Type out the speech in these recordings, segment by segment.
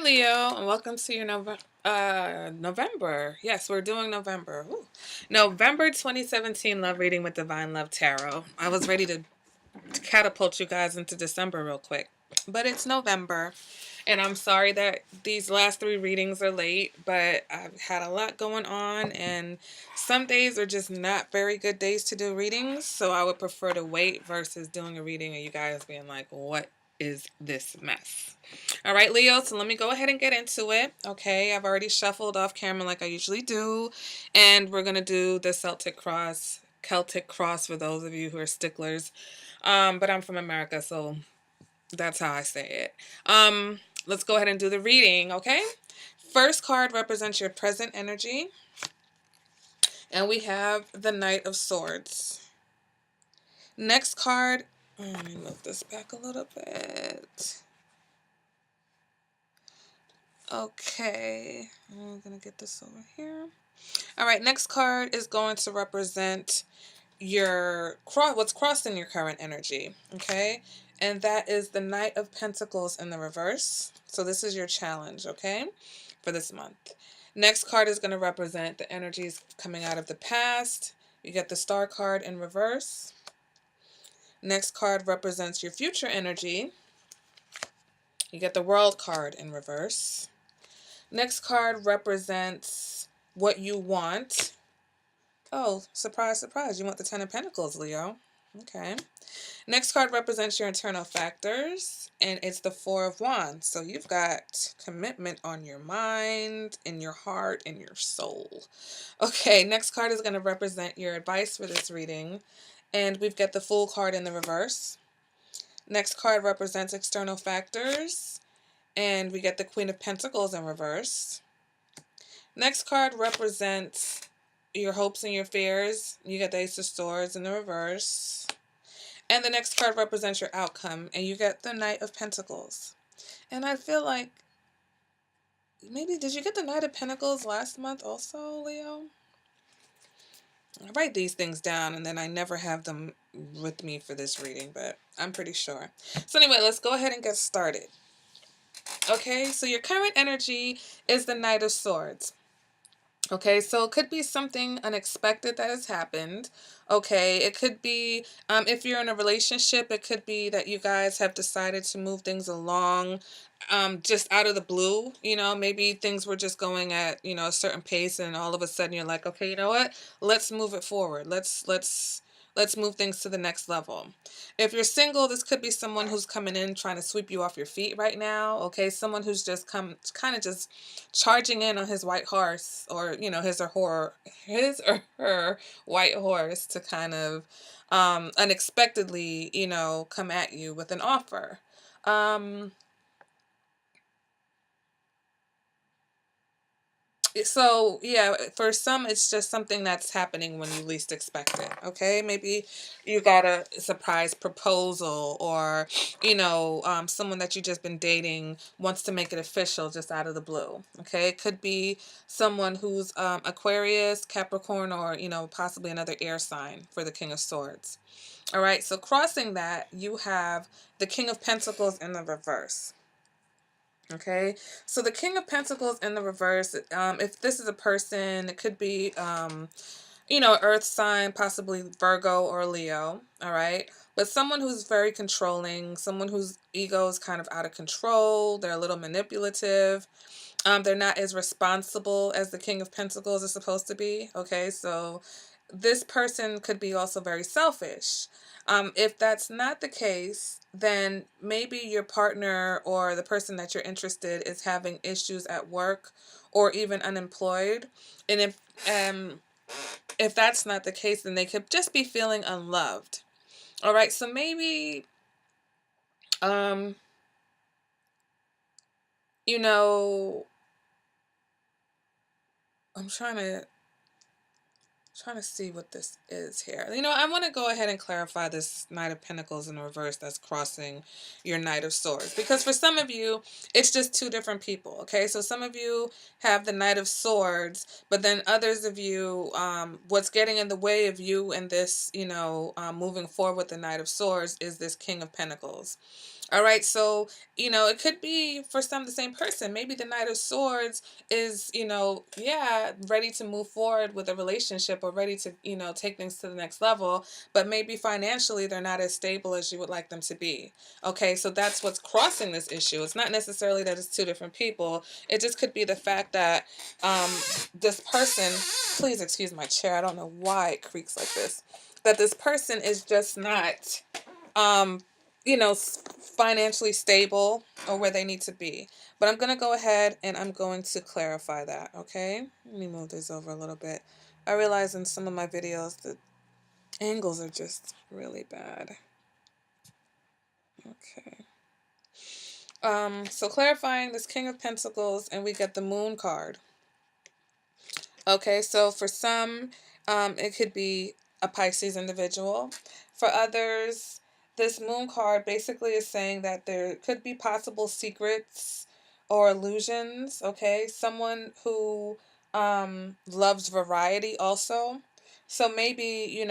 Leo, and welcome to your November. Yes, we're doing November. Ooh. November 2017 Love Reading with Divine Love Tarot. I was ready to catapult you guys into December real quick, but it's November, and I'm sorry that these last three readings are late, but I've had a lot going on, and some days are just not very good days to do readings, so I would prefer to wait versus doing a reading and you guys being like, what is this mess? All right, Leo, so let me go ahead and get into it. Okay, I've already shuffled off camera like I usually do, and we're going to do the Celtic cross for those of you who are sticklers. But I'm from America, so that's how I say it. Let's go ahead and do the reading, okay? First card represents your present energy, and we have the Knight of Swords. Next card, let me move this back a little bit. Okay, I'm gonna get this over here. All right, next card is going to represent your what's crossing your current energy, okay? And that is the Knight of Pentacles in the reverse. So this is your challenge, okay, for this month. Next card is going to represent the energies coming out of the past. You get the Star card in reverse. Next card represents your future energy. You get the World card in reverse. Next card represents what you want. Oh, surprise, surprise. You want the Ten of Pentacles, Leo. Okay. Next card represents your internal factors, and it's the Four of Wands. So you've got commitment on your mind, in your heart, in your soul. Okay, next card is going to represent your advice for this reading, and we've got the Fool card in the reverse. Next card represents external factors, and we get the Queen of Pentacles in reverse. Next card represents your hopes and your fears. You get the Ace of Swords in the reverse. And the next card represents your outcome, and you get the Knight of Pentacles. And I feel like, maybe, did you get the Knight of Pentacles last month also, Leo? I write these things down, and then I never have them with me for this reading, but I'm pretty sure. So anyway, let's go ahead and get started. Okay, so your current energy is the Knight of Swords. Okay, so it could be something unexpected that has happened. Okay, it could be, if you're in a relationship, it could be that you guys have decided to move things along just out of the blue. You know, maybe things were just going at, a certain pace, and all of a sudden you're like, okay, you know what? Let's move it forward. Let's move things to the next level. If you're single, this could be someone who's coming in trying to sweep you off your feet right now. Okay, someone who's just kind of just charging in on his white horse, or his or her white horse, to kind of unexpectedly, come at you with an offer. So yeah, for some it's just something that's happening when you least expect it. Okay, maybe you got a surprise proposal, or someone that you just been dating wants to make it official just out of the blue. Okay, it could be someone who's Aquarius, Capricorn, or possibly another air sign for the King of Swords. All right, so crossing that, you have the King of Pentacles in the reverse. Okay, so the King of Pentacles in the reverse, if this is a person, it could be, earth sign, possibly Virgo or Leo, all right? But someone who's very controlling, someone whose ego is kind of out of control, they're a little manipulative, they're not as responsible as the King of Pentacles is supposed to be, okay? So this person could be also very selfish. If that's not the case, then maybe your partner or the person that you're interested is having issues at work, or even unemployed. And if that's not the case, then they could just be feeling unloved. All right, so maybe um you know I'm trying to Trying to see what this is here. You know, I want to go ahead and clarify this Knight of Pentacles in reverse that's crossing your Knight of Swords. Because for some of you, it's just two different people, okay? So some of you have the Knight of Swords, but then others of you, what's getting in the way of you and this, moving forward with the Knight of Swords is this King of Pentacles. All right, so, it could be for some the same person. Maybe the Knight of Swords is, yeah, ready to move forward with a relationship or ready to, take things to the next level, but maybe financially they're not as stable as you would like them to be. Okay, so that's what's crossing this issue. It's not necessarily that it's two different people. It just could be the fact that this person, please excuse my chair, I don't know why it creaks like this, that this person is just not um, financially stable or where they need to be. But I'm going to go ahead and I'm going to clarify that, okay? Let me move this over a little bit. I realize in some of my videos the angles are just really bad. Okay. So clarifying this King of Pentacles, and we get the Moon card. Okay, so for some, it could be a Pisces individual. For others, this Moon card basically is saying that there could be possible secrets or illusions. Okay, someone who loves variety also. So maybe,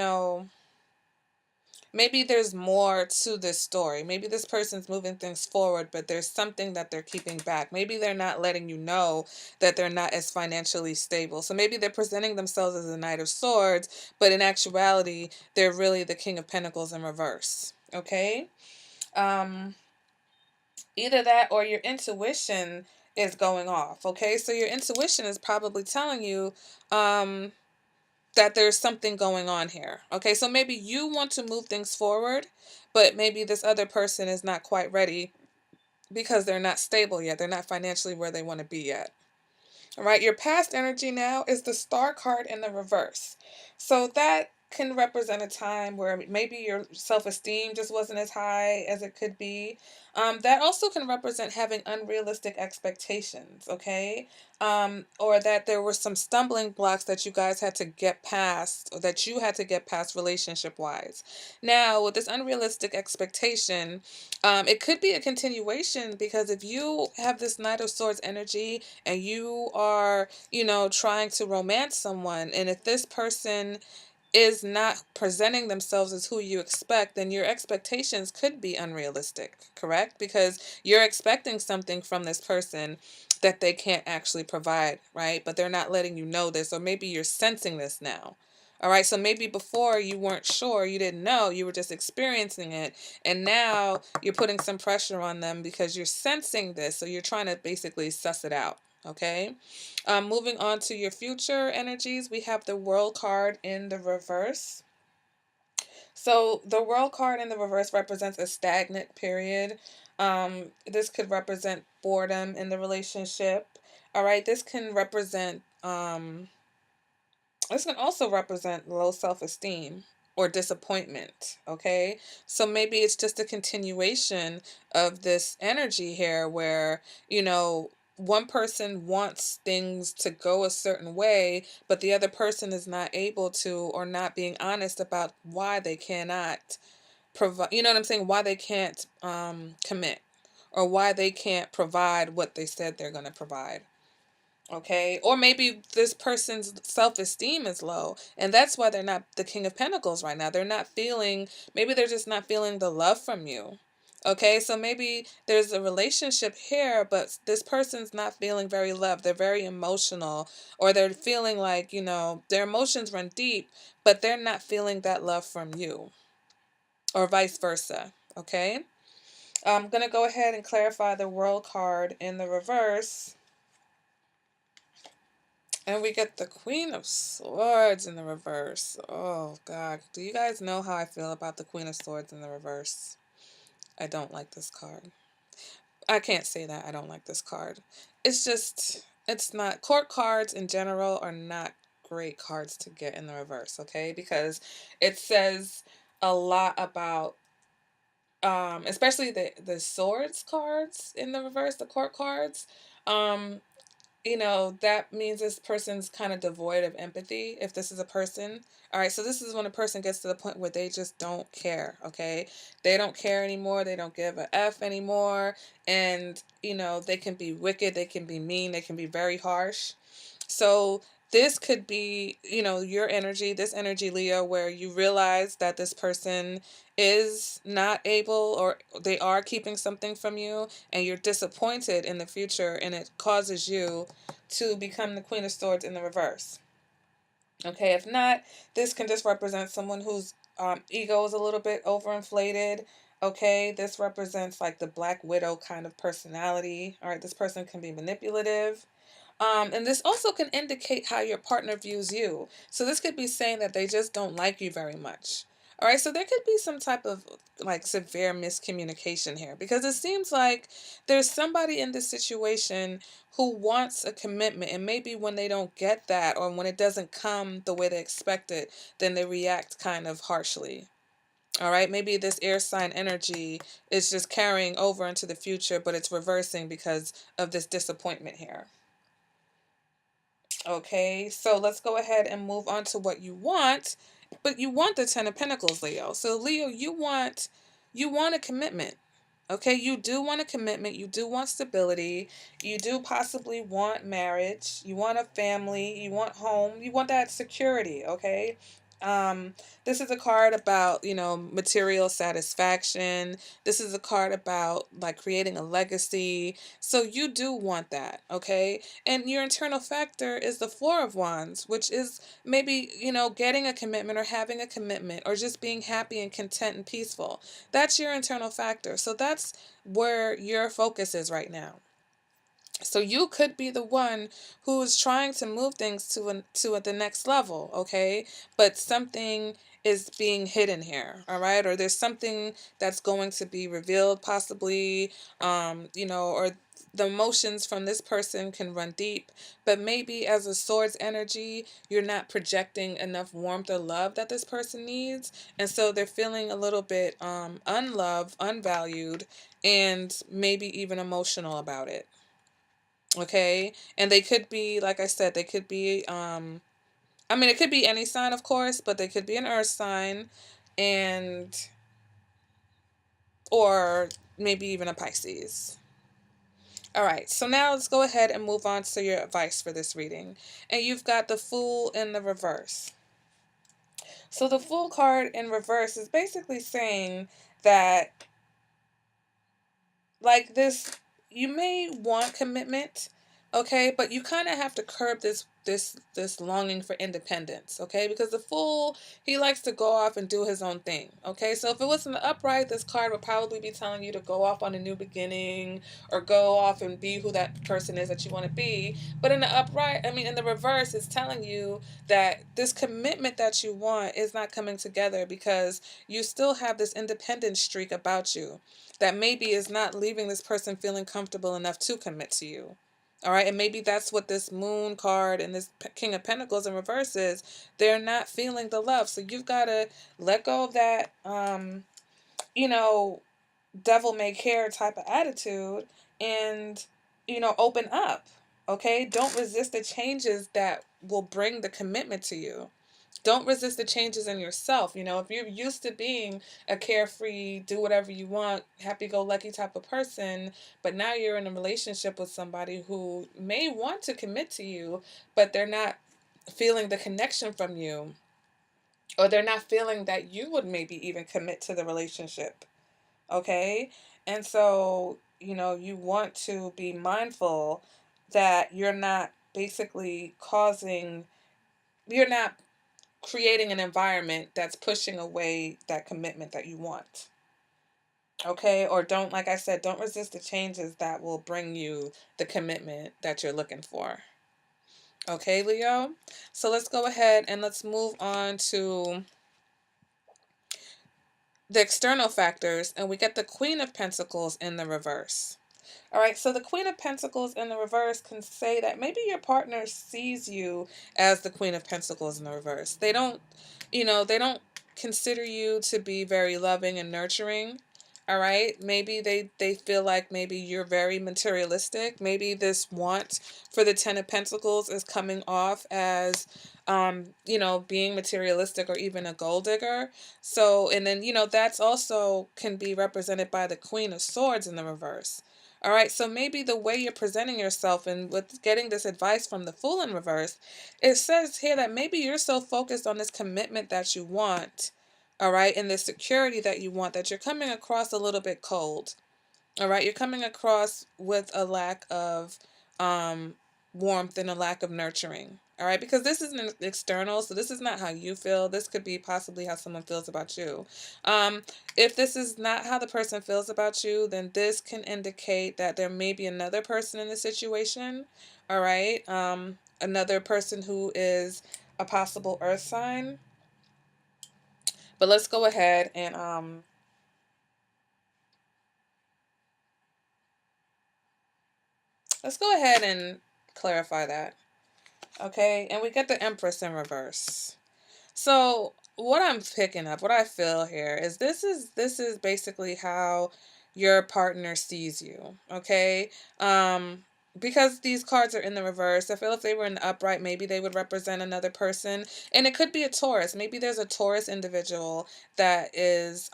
maybe there's more to this story. Maybe this person's moving things forward, but there's something that they're keeping back. Maybe they're not letting you know that they're not as financially stable. So maybe they're presenting themselves as a Knight of Swords, but in actuality, they're really the King of Pentacles in reverse. Okay? Um, Either that or your intuition is going off. Okay? So your intuition is probably telling you, that there's something going on here. Okay, so maybe you want to move things forward, but maybe this other person is not quite ready because they're not stable yet. They're not financially where they want to be yet. All right, your past energy now is the Star card in the reverse. So that can represent a time where maybe your self-esteem just wasn't as high as it could be. That also can represent having unrealistic expectations, okay? Or that there were some stumbling blocks that you guys had to get past, or that you had to get past relationship-wise. Now, with this unrealistic expectation, it could be a continuation, because if you have this Knight of Swords energy and you are, trying to romance someone, and if this person is not presenting themselves as who you expect, then your expectations could be unrealistic, correct? Because you're expecting something from this person that they can't actually provide, right? But they're not letting you know this, or maybe you're sensing this now. All right, so maybe before you weren't sure, you didn't know, you were just experiencing it, and now you're putting some pressure on them because you're sensing this, so you're trying to basically suss it out, okay? Moving on to your future energies, we have the World card in the reverse. So the World card in the reverse represents a stagnant period. This could represent boredom in the relationship. All right, this can also represent low self-esteem or disappointment, okay? So maybe it's just a continuation of this energy here where, one person wants things to go a certain way, but the other person is not able to, or not being honest about why they cannot provide, you know what I'm saying? Why they can't commit, or why they can't provide what they said they're going to provide. Okay, or maybe this person's self-esteem is low, and that's why they're not the King of Pentacles right now. They're not feeling, maybe they're just not feeling the love from you. Okay, so maybe there's a relationship here, but this person's not feeling very loved. They're very emotional, or they're feeling like, their emotions run deep, but they're not feeling that love from you, or vice versa. Okay, I'm going to go ahead and clarify the World card in the reverse. And we get the Queen of Swords in the reverse. Oh, God. Do you guys know how I feel about the Queen of Swords in the reverse? I don't like this card. I can't say that I don't like this card. It's just, it's not. Court cards in general are not great cards to get in the reverse, okay? Because it says a lot about, especially the swords cards in the reverse, the court cards. Um, that means this person's kind of devoid of empathy if this is a person. All right, so this is when a person gets to the point where they just don't care, okay? They don't care anymore. They don't give a F anymore. And, they can be wicked. They can be mean. They can be very harsh. So this could be, your energy, this energy, Leo, where you realize that this person is not able, or they are keeping something from you, and you're disappointed in the future, and it causes you to become the Queen of Swords in the reverse. Okay, if not, this can just represent someone whose ego is a little bit overinflated. Okay, this represents like the Black Widow kind of personality. All right, this person can be manipulative. And this also can indicate how your partner views you. So this could be saying that they just don't like you very much. All right, so there could be some type of like severe miscommunication here, because it seems like there's somebody in this situation who wants a commitment, and maybe when they don't get that, or when it doesn't come the way they expect it, then they react kind of harshly. All right, maybe this air sign energy is just carrying over into the future, but it's reversing because of this disappointment here. Okay, so let's go ahead and move on to what you want. But you want the Ten of Pentacles, Leo. So Leo, you want a commitment. Okay, you do want a commitment. You do want stability. You do possibly want marriage. You want a family. You want home. You want that security. Okay. Um, this is a card about, material satisfaction. This is a card about like creating a legacy. So you do want that. Okay. And your internal factor is the Four of Wands, which is maybe, getting a commitment, or having a commitment, or just being happy and content and peaceful. That's your internal factor. So that's where your focus is right now. So you could be the one who is trying to move things to the next level, okay? But something is being hidden here, all right? Or there's something that's going to be revealed possibly, or the emotions from this person can run deep, but maybe as a swords energy, you're not projecting enough warmth or love that this person needs, and so they're feeling a little bit unloved, unvalued, and maybe even emotional about it. Okay, and they could be, like I said, they could be it could be any sign, of course, but they could be an earth sign, and or maybe even a Pisces. All right, so now let's go ahead and move on to your advice for this reading. And you've got the Fool in the reverse. So the Fool card in reverse is basically saying that, like, this, you may want commitment, okay, but you kind of have to curb this longing for independence, okay, because the Fool, he likes to go off and do his own thing, okay. So if it was in the upright, this card would probably be telling you to go off on a new beginning, or go off and be who that person is that you want to be. But in the upright, in the reverse, it's telling you that this commitment that you want is not coming together, because you still have this independent streak about you that maybe is not leaving this person feeling comfortable enough to commit to you. All right. And maybe that's what this Moon card and this King of Pentacles in reverse is. They're not feeling the love. So you've got to let go of that, you know, devil may care type of attitude, and, open up. Okay. Don't resist the changes that will bring the commitment to you. Don't resist the changes in yourself. If you're used to being a carefree, do whatever you want, happy go lucky type of person, but now you're in a relationship with somebody who may want to commit to you, but they're not feeling the connection from you, or they're not feeling that you would maybe even commit to the relationship. Okay? And so, you want to be mindful that you're not creating an environment that's pushing away that commitment that you want. Okay? Or don't, like I said, don't resist the changes that will bring you the commitment that you're looking for. Okay, Leo? So let's go ahead and let's move on to the external factors, and we get the Queen of Pentacles in the reverse. All right, so the Queen of Pentacles in the reverse can say that maybe your partner sees you as the Queen of Pentacles in the reverse. They don't consider you to be very loving and nurturing. All right. Maybe they feel like maybe you're very materialistic. Maybe this want for the Ten of Pentacles is coming off as being materialistic or even a gold digger. So, and then, that's also can be represented by the Queen of Swords in the reverse. All right. So maybe the way you're presenting yourself and with getting this advice from the Fool in reverse, it says here that maybe you're so focused on this commitment that you want, all right, and the security that you want, that you're coming across a little bit cold. All right, you're coming across with a lack of um, warmth and a lack of nurturing. All right, because this is an external, so this is not how you feel. This could be possibly how someone feels about you. Um, if this is not how the person feels about you, then this can indicate that there may be another person in the situation. All right, another person who is a possible earth sign. But let's go ahead and clarify that. Okay, and we get the Empress in reverse. So what I'm picking up, what I feel here is this is basically how your partner sees you. Okay, because these cards are in the reverse, I feel if they were in the upright, maybe they would represent another person, and it could be a Taurus. Maybe there's a Taurus individual that is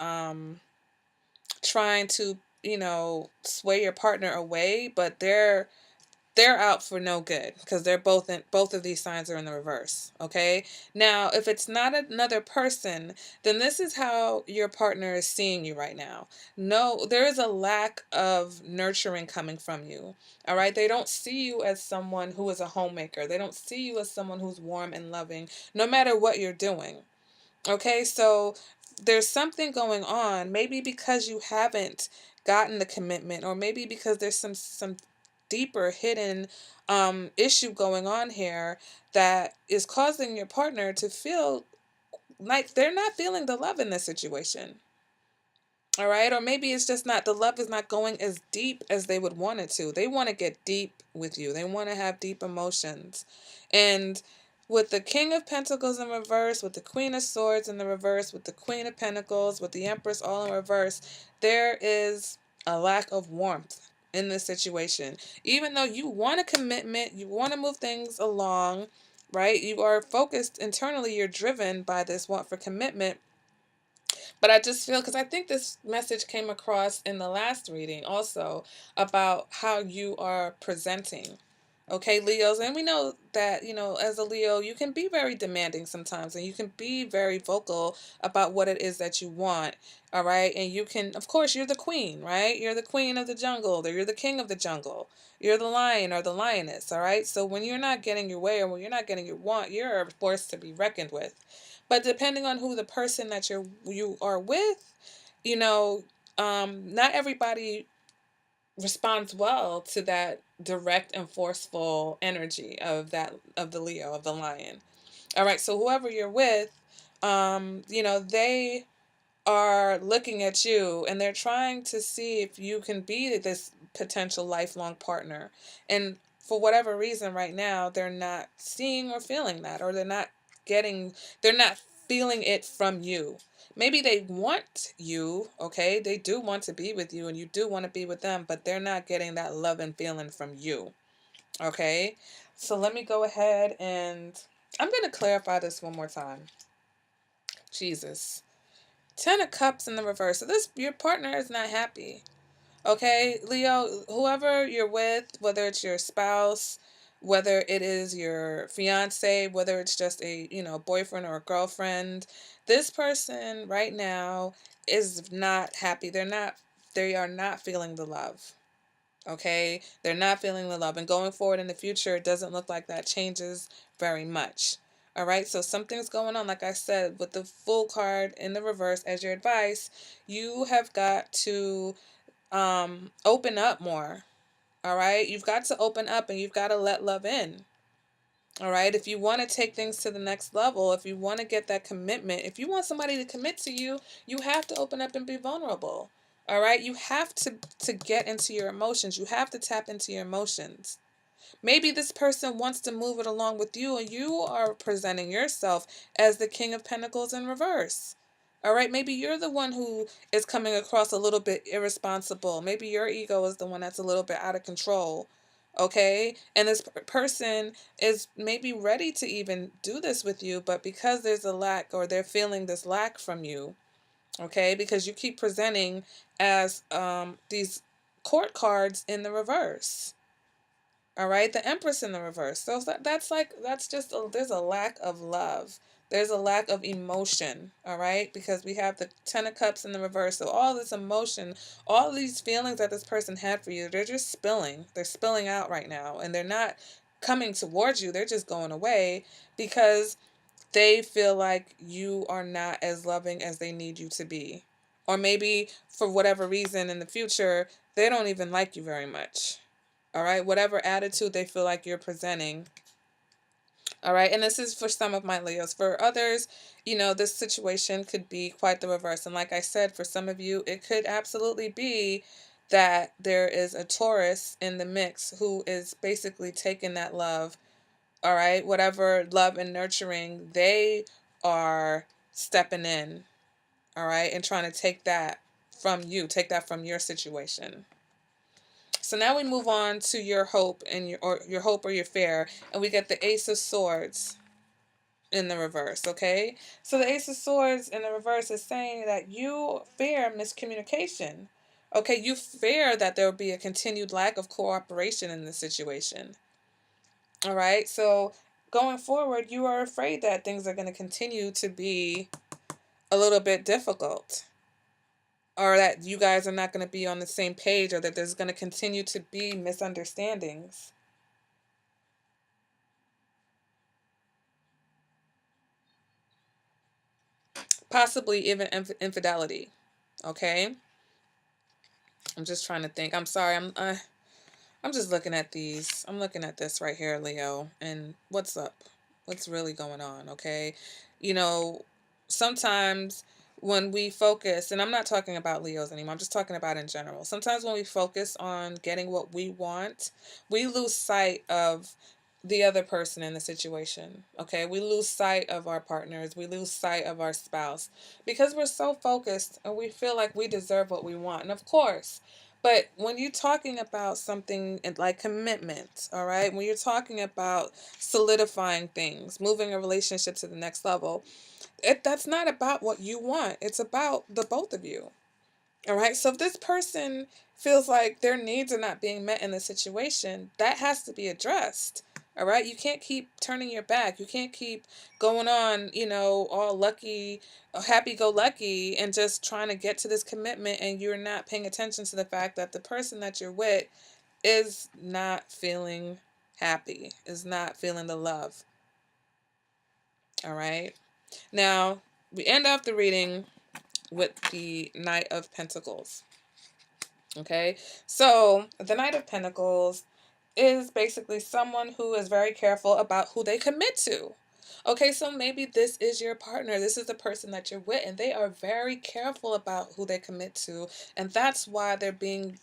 trying to sway your partner away, but they're out for no good because they're both of these signs are in the reverse. Okay, now if it's not another person, then this is how your partner is seeing you right now. No, there is a lack of nurturing coming from you. All right, they don't see you as someone who is a homemaker. They don't see you as someone who's warm and loving no matter what you're doing. Okay, so there's something going on, maybe because you haven't gotten the commitment, or maybe because there's some deeper hidden issue going on here that is causing your partner to feel like they're not feeling the love in this situation. All right, or maybe it's just not, the love is not going as deep as they would want it to. They want to get deep with you, they want to have deep emotions. And with the King of Pentacles in reverse, with the Queen of Swords in the reverse, with the Queen of Pentacles, with the Empress all in reverse, there is a lack of warmth in this situation. Even though you want a commitment, you want to move things along, right? You are focused internally, you're driven by this want for commitment. But I just feel, because I think this message came across in the last reading also, about how you are presenting. Okay, Leos, and we know that, as a Leo, you can be very demanding sometimes, and you can be very vocal about what it is that you want. All right, and you can, of course, you're the queen, right? You're the queen of the jungle, or you're the king of the jungle. You're the lion or the lioness, all right? So when you're not getting your way, or when you're not getting your want, you're a force to be reckoned with. But depending on who the person that you are with, you know, not everybody responds well to that direct and forceful energy of the Leo, of the lion. All right, so whoever you're with, they are looking at you and they're trying to see if you can be this potential lifelong partner. And for whatever reason right now, they're not seeing or feeling that, or getting they're not feeling it from you. Maybe they want you, okay? They do want to be with you and you do want to be with them, but they're not getting that love and feeling from you. Okay? So let me go ahead and I'm going to clarify this one more time. Jesus. Ten of Cups in the reverse. So your partner is not happy. Okay, Leo, whoever you're with, whether it's your spouse, whether it is your fiance, whether it's just a, boyfriend or a girlfriend, this person right now is not happy. They are not feeling the love. Okay? They're not feeling the love. And going forward in the future, it doesn't look like that changes very much. All right, so something's going on. Like I said, with the Fool card in the reverse as your advice, you have got to open up more. All right, you've got to open up and you've got to let love in. All right, if you want to take things to the next level, if you want to get that commitment, if you want somebody to commit to you, you have to open up and be vulnerable. All right, you have to get into your emotions. You have to tap into your emotions. Maybe this person wants to move it along with you and you are presenting yourself as the King of Pentacles in reverse. All right, maybe you're the one who is coming across a little bit irresponsible. Maybe your ego is the one that's a little bit out of control. Okay? And this person is maybe ready to even do this with you, but because there's a lack, or they're feeling this lack from you, okay? Because you keep presenting as these court cards in the reverse. All right, the Empress in the reverse. So that's like, that's just there's a lack of love. There's a lack of emotion. All right, because we have the Ten of Cups in the reverse. So all this emotion, all these feelings that this person had for you, they're just spilling. They're spilling out right now, and they're not coming towards you. They're just going away because they feel like you are not as loving as they need you to be. Or maybe for whatever reason in the future, they don't even like you very much. All right, whatever attitude they feel like you're presenting. All right, and this is for some of my Leos. For others, this situation could be quite the reverse. And like I said, for some of you, it could absolutely be that there is a Taurus in the mix who is basically taking that love. All right, whatever love and nurturing they are stepping in. All right, and trying to take that from you, take that from your situation. So now we move on to your hope and your hope or your fear, and we get the Ace of Swords in the reverse, okay? So the Ace of Swords in the reverse is saying that you fear miscommunication. Okay, you fear that there will be a continued lack of cooperation in this situation. All right? So going forward, you are afraid that things are going to continue to be a little bit difficult, or that you guys are not going to be on the same page, or that there's going to continue to be misunderstandings. Possibly even infidelity. Okay, I'm just trying to think. I'm sorry. I'm just looking at these. I'm looking at this right here, Leo. And what's up? What's really going on? Okay, you know, sometimes when we focus, and I'm not talking about Leos anymore. I'm just talking about in general. Sometimes when we focus on getting what we want, we lose sight of the other person in the situation. Okay, we lose sight of our partners, we lose sight of our spouse, because we're so focused and we feel like we deserve what we want. And of course, but when you're talking about something like commitment, all right, when you're talking about solidifying things, moving a relationship to the next level, that's not about what you want, it's about the both of you. All right. So if this person feels like their needs are not being met in the situation, that has to be addressed. All right. You can't keep turning your back. You can't keep going on, all lucky, happy go lucky, and just trying to get to this commitment. And you're not paying attention to the fact that the person that you're with is not feeling happy, is not feeling the love. All right. Now, we end off the reading with the Knight of Pentacles. Okay, so the Knight of Pentacles is basically someone who is very careful about who they commit to. Okay, so maybe this is your partner. This is the person that you're with, and they are very careful about who they commit to. And that's why they're being,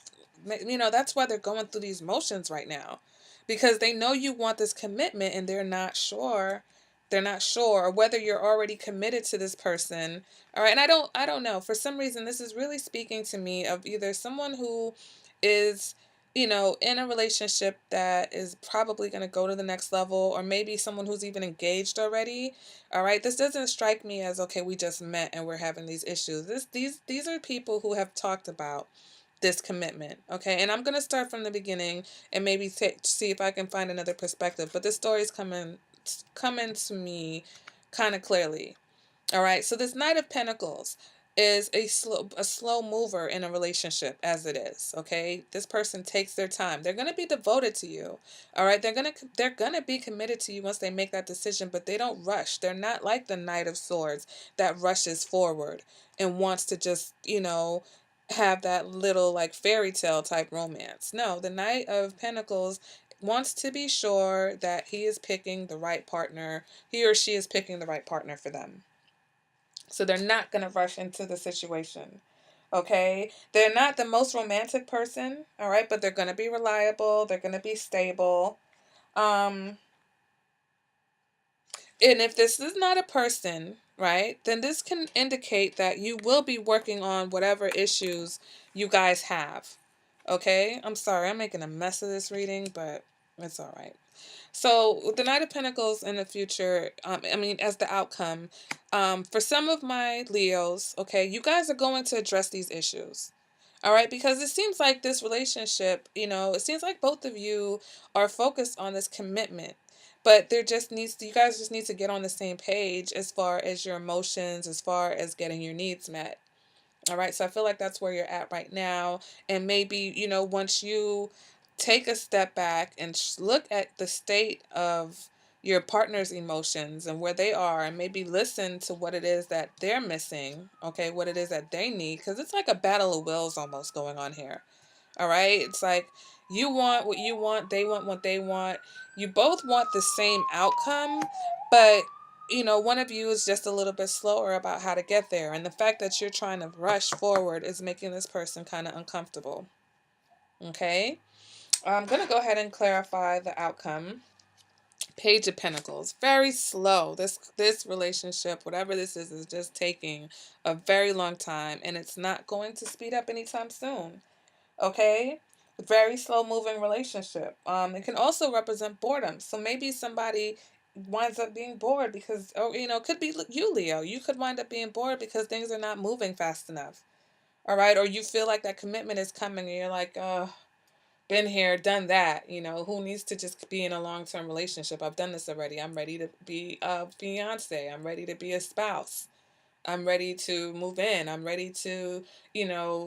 that's why they're going through these motions right now. Because they know you want this commitment and they're not sure. They're not sure whether you're already committed to this person. All right, and I don't know. For some reason, this is really speaking to me of either someone who is in a relationship that is probably going to go to the next level, or maybe someone who's even engaged already. All right, this doesn't strike me as, okay, we just met and we're having these issues. These are people who have talked about this commitment. Okay, and I'm going to start from the beginning and maybe see if I can find another perspective, but this story is coming to me kind of clearly. All right. So this Knight of Pentacles is a slow mover in a relationship, as it is. Okay. This person takes their time. They're going to be devoted to you. All right. They're going to be committed to you once they make that decision, but they don't rush. They're not like the Knight of Swords that rushes forward and wants to just, have that little like fairy tale type romance. No, the Knight of Pentacles wants to be sure that he is picking the right partner. He or she is picking the right partner for them. So they're not going to rush into the situation. Okay? They're not the most romantic person, all right, but they're going to be reliable, they're going to be stable. Um and if this is not a person, right, then this can indicate that you will be working on whatever issues you guys have. Okay? I'm sorry, I'm making a mess of this reading, but it's all right. So, with the Knight of Pentacles in the future, as the outcome, for some of my Leos, okay, you guys are going to address these issues. All right, because it seems like this relationship, it seems like both of you are focused on this commitment, but you guys just need to get on the same page as far as your emotions, as far as getting your needs met. All right, so I feel like that's where you're at right now. And maybe, once you take a step back and look at the state of your partner's emotions and where they are, and maybe listen to what it is that they're missing, okay, what it is that they need, because it's like a battle of wills almost going on here. All right, it's like you want what you want, they want what they want. You both want the same outcome, but one of you is just a little bit slower about how to get there. And the fact that you're trying to rush forward is making this person kind of uncomfortable. Okay? I'm going to go ahead and clarify the outcome. Page of Pentacles. Very slow. This relationship, whatever this is just taking a very long time, and it's not going to speed up anytime soon. Okay? Very slow moving relationship. It can also represent boredom. So maybe somebody winds up being bored because, it could be you, Leo. You could wind up being bored because things are not moving fast enough. All right? Or you feel like that commitment is coming and you're like, been here, done that. Who needs to just be in a long term relationship? I've done this already. I'm ready to be a fiance. I'm ready to be a spouse. I'm ready to move in. I'm ready to,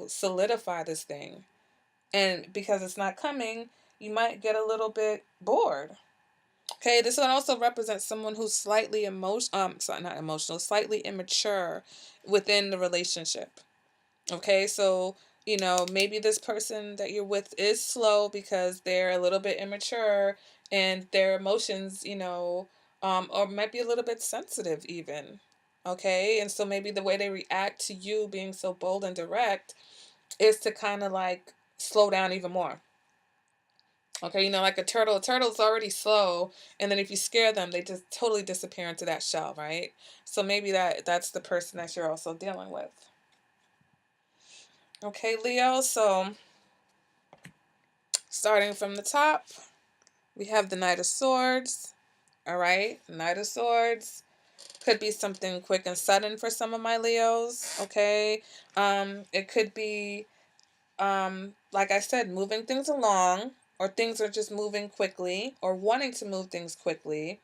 solidify this thing. And because it's not coming, you might get a little bit bored. Okay, this one also represents someone who's slightly sorry, not emotional, slightly immature within the relationship. Okay, so maybe this person that you're with is slow because they're a little bit immature and their emotions, or might be a little bit sensitive even. Okay, and so maybe the way they react to you being so bold and direct is to kind of like slow down even more. Okay, like a turtle. A turtle's already slow, and then if you scare them, they just totally disappear into that shell, right? So maybe that's the person that you're also dealing with. Okay, Leo, so starting from the top, we have the Knight of Swords. All right, Knight of Swords could be something quick and sudden for some of my Leos, okay? It could be like I said, moving things along, or things are just moving quickly, or wanting to move things quickly,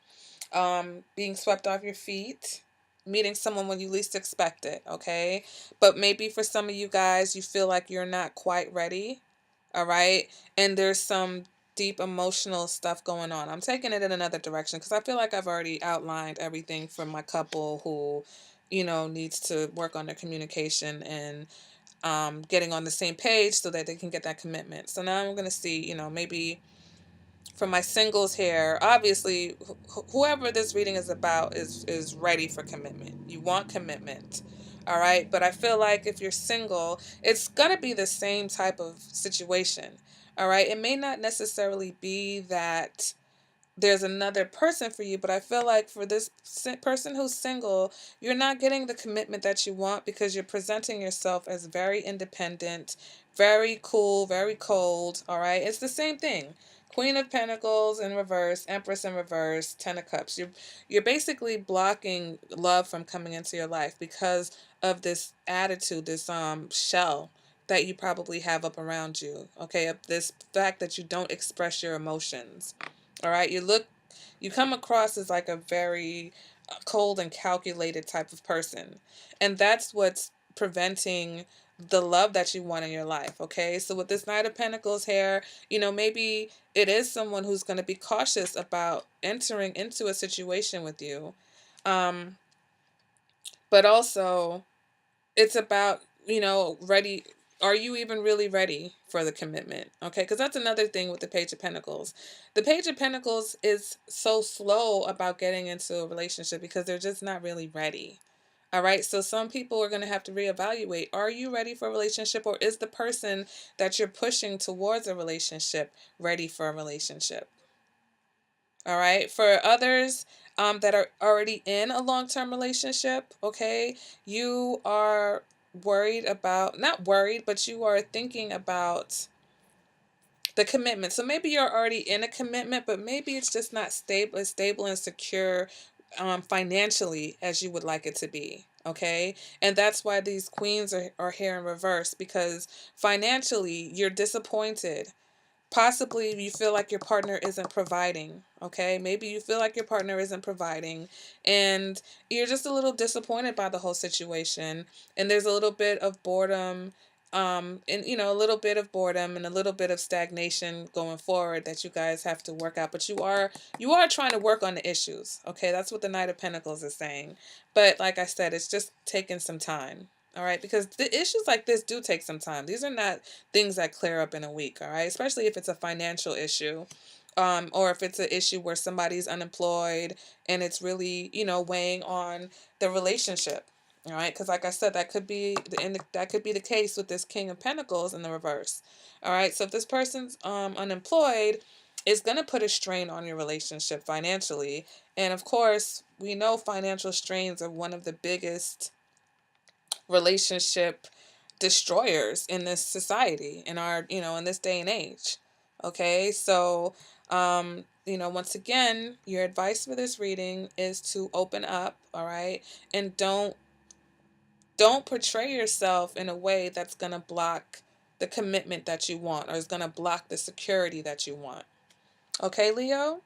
being swept off your feet, meeting someone when you least expect it, okay? But maybe for some of you guys, you feel like you're not quite ready, all right? And there's some deep emotional stuff going on. I'm taking it in another direction because I feel like I've already outlined everything for my couple who, needs to work on their communication and getting on the same page so that they can get that commitment. So now I'm going to see, maybe for my singles here, obviously, whoever this reading is about is ready for commitment. You want commitment. All right. But I feel like if you're single, it's going to be the same type of situation. All right. It may not necessarily be that there's another person for you, but I feel like for this person who's single, you're not getting the commitment that you want because you're presenting yourself as very independent, very cool, very cold. All right, it's the same thing. Queen of Pentacles in reverse, Empress in reverse, Ten of Cups. You're basically blocking love from coming into your life because of this attitude, this shell that you probably have up around you. Okay, of this fact that you don't express your emotions. All right, you come across as like a very cold and calculated type of person. And that's what's preventing the love that you want in your life, okay? So with this Knight of Pentacles here, maybe it is someone who's going to be cautious about entering into a situation with you. But also it's about, ready. Are you even really ready for the commitment? Okay, because that's another thing with the Page of Pentacles. The Page of Pentacles is so slow about getting into a relationship because they're just not really ready. All right, so some people are going to have to reevaluate. Are you ready for a relationship, or is the person that you're pushing towards a relationship ready for a relationship? All right, for others, that are already in a long-term relationship, okay? You are worried about, not worried, but you are thinking about the commitment. So maybe you're already in a commitment, but maybe it's just not stable and secure financially as you would like it to be. Okay. And that's why these queens are here in reverse, because financially you're disappointed. Possibly you feel like your partner isn't providing. Okay, maybe you feel like your partner isn't providing, and you're just a little disappointed by the whole situation, and there's a little bit of boredom, and a little bit of boredom and a little bit of stagnation going forward that you guys have to work out. But you are trying to work on the issues. Okay, that's what the Knight of Pentacles is saying. But like I said, it's just taking some time. All right, because the issues like this do take some time. These are not things that clear up in a week, all right? Especially if it's a financial issue, or if it's an issue where somebody's unemployed and it's really, weighing on the relationship, all right? Because like I said, that could be the case with this King of Pentacles in the reverse, all right? So if this person's unemployed, it's going to put a strain on your relationship financially. And of course, we know financial strains are one of the biggest relationship destroyers in this society, in our in this day and age. Okay, so once again, your advice for this reading is to open up, all right, and don't portray yourself in a way that's going to block the commitment that you want, or is going to block the security that you want. Okay, Leo.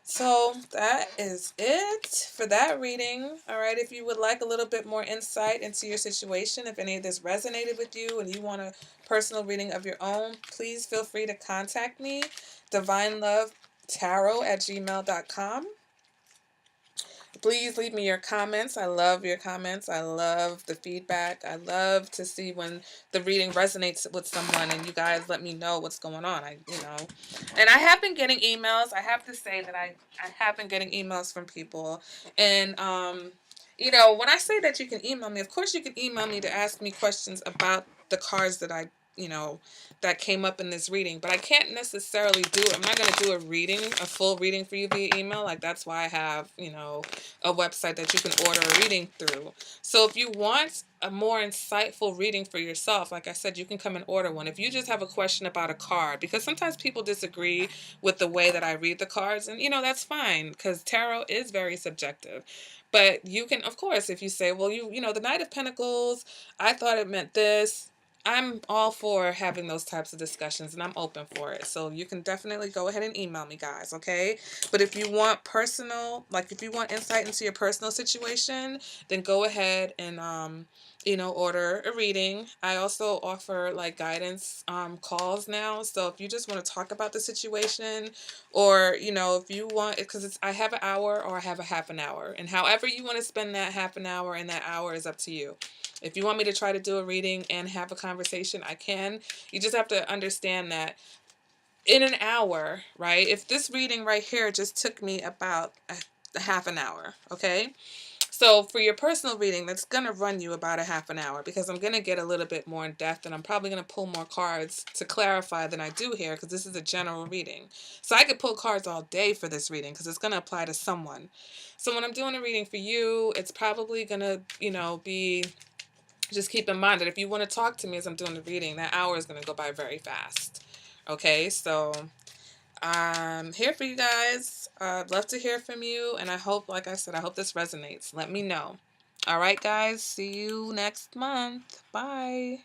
So that is it for that reading. All right. If you would like a little bit more insight into your situation, if any of this resonated with you and you want a personal reading of your own, please feel free to contact me, divinelovetarot@gmail.com. Please leave me your comments. I love your comments. I love the feedback. I love to see when the reading resonates with someone and you guys let me know what's going on. And I have been getting emails. I have to say that I have been getting emails from people. And, when I say that you can email me, of course you can email me to ask me questions about the cards that you know, that came up in this reading, but I can't necessarily do it. I'm not going to do a full reading for you via email. Like, that's why I have, a website that you can order a reading through. So if you want a more insightful reading for yourself, like I said, you can come and order one. If you just have a question about a card, because sometimes people disagree with the way that I read the cards, and that's fine, because tarot is very subjective. But you can, of course, if you say, well, the Knight of Pentacles, I thought it meant this. I'm all for having those types of discussions, and I'm open for it. So you can definitely go ahead and email me, guys, okay? But if you want if you want insight into your personal situation, then go ahead and order a reading. I also offer like guidance calls now. So if you just want to talk about the situation, or if you want, because I have an hour or I have a half an hour, and however you want to spend that half an hour and that hour is up to you. If you want me to try to do a reading and have a conversation, I can. You just have to understand that in an hour, right? If this reading right here just took me about a half an hour, okay? So for your personal reading, that's going to run you about a half an hour, because I'm going to get a little bit more in depth, and I'm probably going to pull more cards to clarify than I do here, because this is a general reading. So I could pull cards all day for this reading, because it's going to apply to someone. So when I'm doing a reading for you, it's probably going to, be... Just keep in mind that if you want to talk to me as I'm doing the reading, that hour is going to go by very fast. Okay, so I'm here for you guys. I'd love to hear from you, and I hope, like I said, I hope this resonates. Let me know. All right, guys, see you next month. Bye.